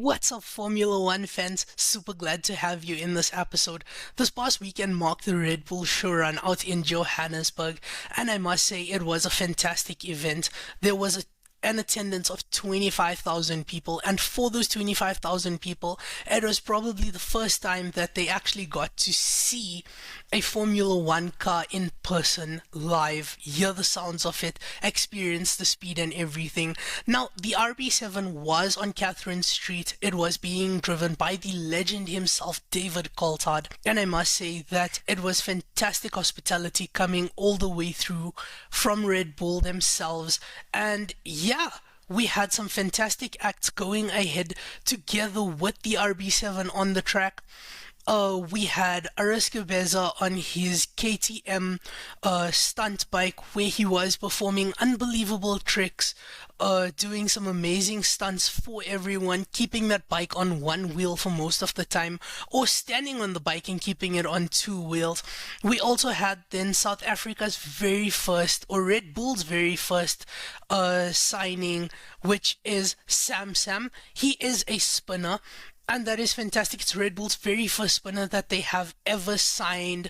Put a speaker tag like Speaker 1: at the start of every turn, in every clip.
Speaker 1: What's up, Formula One fans? Super glad to have you in this episode. This past weekend marked the Red Bull Showrun out in Johannesburg, and I must say it was a fantastic event. There was an attendance of 25,000 people, and for those 25,000 people, it was probably the first time that they actually got to see a Formula One car in person, live, hear the sounds of it, experience the speed and everything. Now, the RB7 was on Catherine Street. It was being driven by the legend himself, David Coulthard, and I must say that it was fantastic hospitality coming all the way through from Red Bull themselves. And yeah, we had some fantastic acts going ahead together with the RB7 on the track. We had Ariska Beza on his KTM stunt bike, where he was performing unbelievable tricks, doing some amazing stunts for everyone, keeping that bike on one wheel for most of the time, or standing on the bike and keeping it on two wheels. We also had then South Africa's very first, or Red Bull's very first signing, which is Sam. He is a spinner, and that is fantastic. It's Red Bull's very first spinner that they have ever signed.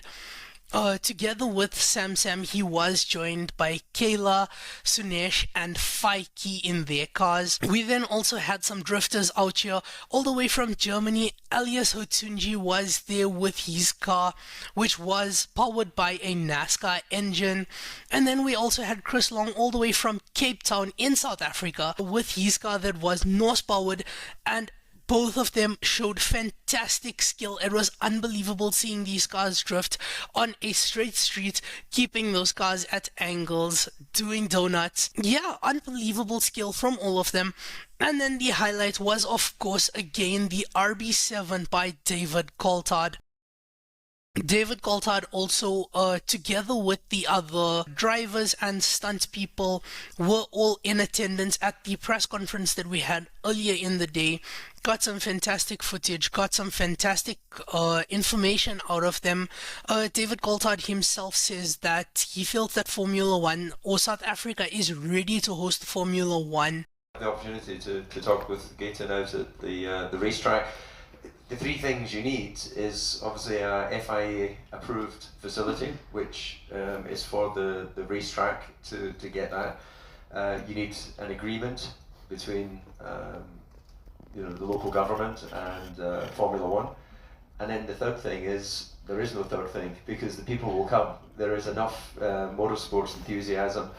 Speaker 1: Together with Sam, he was joined by Kayla, Sunesh, and Faiki in their cars. We then also had some drifters out here, all the way from Germany. Elias Hotunji was there with his car, which was powered by a NASCAR engine. And then we also had Chris Long all the way from Cape Town in South Africa with his car that was Norse powered, and both of them showed fantastic skill. It was unbelievable seeing these cars drift on a straight street, keeping those cars at angles, doing donuts. Yeah, unbelievable skill from all of them. And then the highlight was, of course, again, the RB7 by David Coulthard. David Coulthard also, together with the other drivers and stunt people, were all in attendance at the press conference that we had earlier in the day. Got some fantastic footage, got some fantastic information out of them. David Coulthard himself says that he feels that Formula One, or South Africa, is ready to host Formula One.
Speaker 2: The opportunity to talk with Gaten out at the racetrack. The three things you need is obviously a FIA approved facility, which is for the racetrack to get that. You need an agreement between the local government and Formula One. And then the third thing is, there is no third thing, because the people will come. There is enough motorsports enthusiasm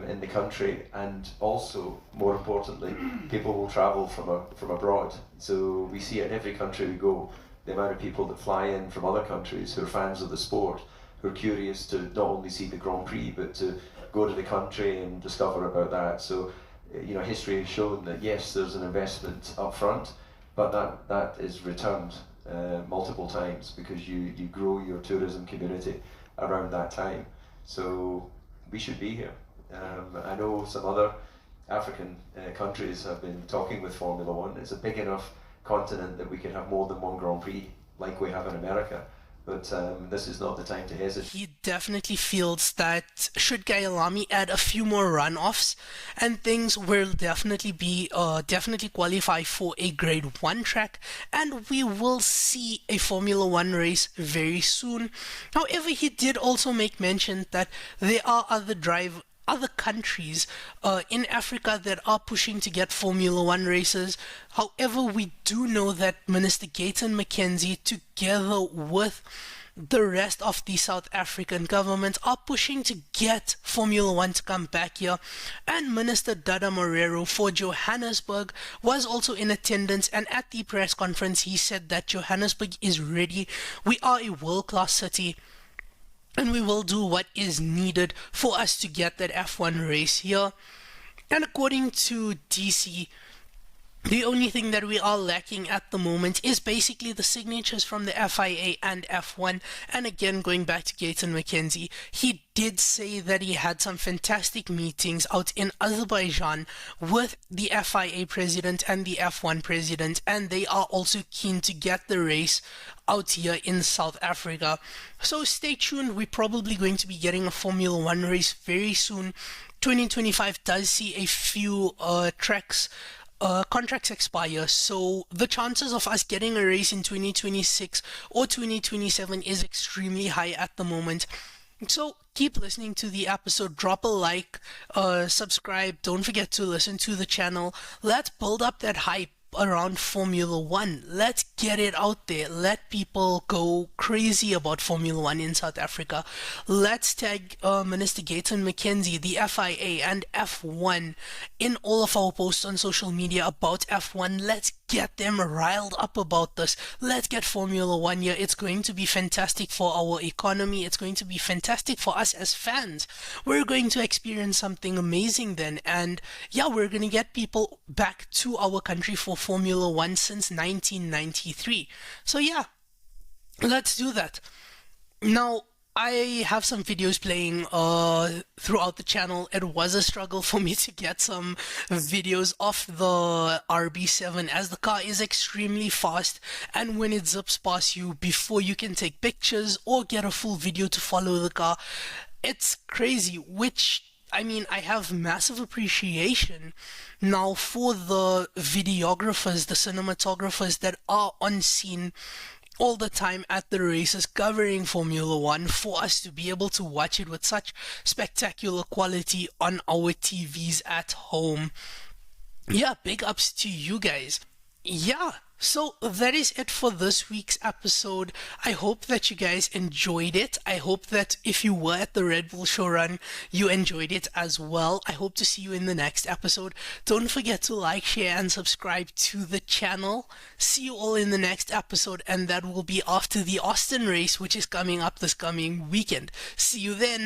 Speaker 2: in the country, and also, more importantly, people will travel from abroad. So we see it in every country we go, the amount of people that fly in from other countries who are fans of the sport, who are curious to not only see the Grand Prix, but to go to the country and discover about that. So, history has shown that yes, there's an investment up front, but that is returned multiple times, because you grow your tourism community around that time. So we should be here. I know some other African countries have been talking with Formula One. It's a big enough continent that we can have more than one Grand Prix like we have in America. But this is not the time to hesitate.
Speaker 1: He definitely feels that should Kyalami add a few more runoffs, and things will definitely qualify for a Grade 1 track, and we will see a Formula One race very soon. However, he did also make mention that there are other countries in Africa that are pushing to get Formula One races. However, we do know that Minister Gayton McKenzie, together with the rest of the South African government, are pushing to get Formula One to come back here. And Minister Dada Marero for Johannesburg was also in attendance, and at the press conference he said that Johannesburg is ready. We are a world-class city, and we will do what is needed for us to get that F1 race here. And according to DC, the only thing that we are lacking at the moment is basically the signatures from the FIA and F1. And again, going back to Gayton McKenzie, he did say that he had some fantastic meetings out in Azerbaijan with the FIA president and the F1 president, and they are also keen to get the race out here in South Africa. So stay tuned. We're probably going to be getting a Formula One race very soon. 2025 does see a few tracks contracts expire, so the chances of us getting a race in 2026 or 2027 is extremely high at the moment. So keep listening to the episode, drop a like, subscribe, don't forget to listen to the channel. Let's build up that hype around Formula One. Let's get it out there. Let people go crazy about Formula One in South Africa. Let's tag Minister Gayton McKenzie, the FIA, and F1 in all of our posts on social media about F1. Let's get them riled up about this. Let's get Formula One here. It's going to be fantastic for our economy. It's going to be fantastic for us as fans. We're going to experience something amazing then. And yeah, we're going to get people back to our country for Formula One since 1993. So yeah, let's do that. Now, I have some videos playing throughout the channel. It was a struggle for me to get some videos off the RB7 as the car is extremely fast, and when it zips past you before you can take pictures or get a full video to follow the car, it's crazy, which I mean, I have massive appreciation now for the videographers, the cinematographers that are on scene all the time at the races covering Formula One, for us to be able to watch it with such spectacular quality on our TVs at home. Yeah, big ups to you guys. Yeah, so that is it for this week's episode. I hope that you guys enjoyed it. I hope that if you were at the Red Bull Showrun, you enjoyed it as well. I hope to see you in the next episode. Don't forget to like, share, and subscribe to the channel. See you all in the next episode, and that will be after the Austin race, which is coming up this coming weekend. See you then.